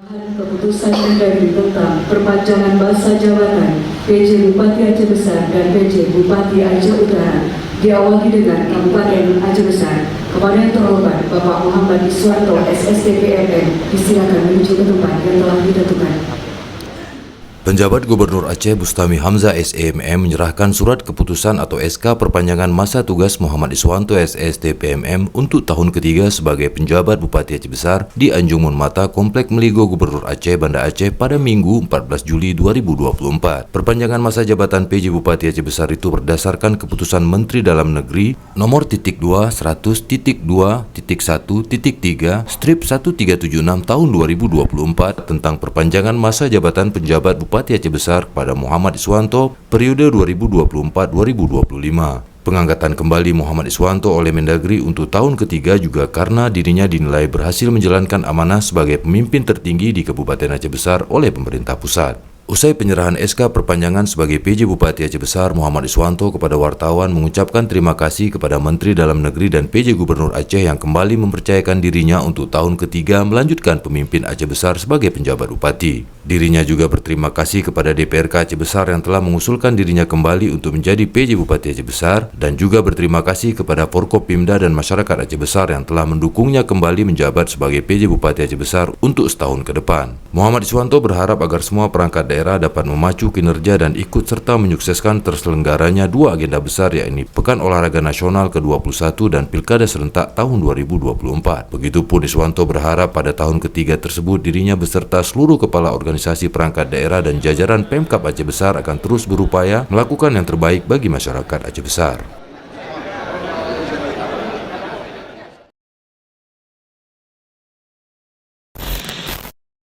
Keputusan Mendagri tentang perpanjangan masa jabatan PJ Bupati Aceh Besar dan PJ Bupati Aceh Utara diawali dengan Kabupaten Aceh Besar. Kepada yang terhormat Bapak Muhammad Iswanto SSTPMM disilakan menuju ke tempat yang telah ditentukan. Penjabat Gubernur Aceh Bustami Hamzah SEMM menyerahkan surat keputusan atau SK perpanjangan masa tugas Muhammad Iswanto SSTPMM untuk tahun ketiga sebagai penjabat Bupati Aceh Besar di Anjungan Mata Komplek Meligo Gubernur Aceh Banda Aceh pada Minggu 14 Juli 2024. Perpanjangan masa jabatan PJ Bupati Aceh Besar itu berdasarkan keputusan Menteri Dalam Negeri nomor .2/100.2.1.3/1376 tahun 2024 tentang perpanjangan masa jabatan penjabat Bupati Aceh Besar kepada Muhammad Iswanto periode 2024-2025. Pengangkatan kembali Muhammad Iswanto oleh Mendagri untuk tahun ketiga juga karena dirinya dinilai berhasil menjalankan amanah sebagai pemimpin tertinggi di Kabupaten Aceh Besar oleh pemerintah pusat. Usai penyerahan SK perpanjangan sebagai PJ Bupati Aceh Besar, Muhammad Iswanto kepada wartawan mengucapkan terima kasih kepada Menteri Dalam Negeri dan PJ Gubernur Aceh yang kembali mempercayakan dirinya untuk tahun ketiga melanjutkan pemimpin Aceh Besar sebagai penjabat bupati. Dirinya juga berterima kasih kepada DPRK Aceh Besar yang telah mengusulkan dirinya kembali untuk menjadi PJ Bupati Aceh Besar dan juga berterima kasih kepada Forkopimda dan masyarakat Aceh Besar yang telah mendukungnya kembali menjabat sebagai PJ Bupati Aceh Besar untuk setahun ke depan. Muhammad Iswanto berharap agar semua perangkat daerah dapat memacu kinerja dan ikut serta menyukseskan terselenggaranya dua agenda besar, yakni Pekan Olahraga Nasional ke-21 dan Pilkada Serentak tahun 2024. Begitupun Iswanto berharap pada tahun ketiga tersebut dirinya beserta seluruh kepala organisasi perangkat daerah dan jajaran Pemkab Aceh Besar akan terus berupaya melakukan yang terbaik bagi masyarakat Aceh Besar.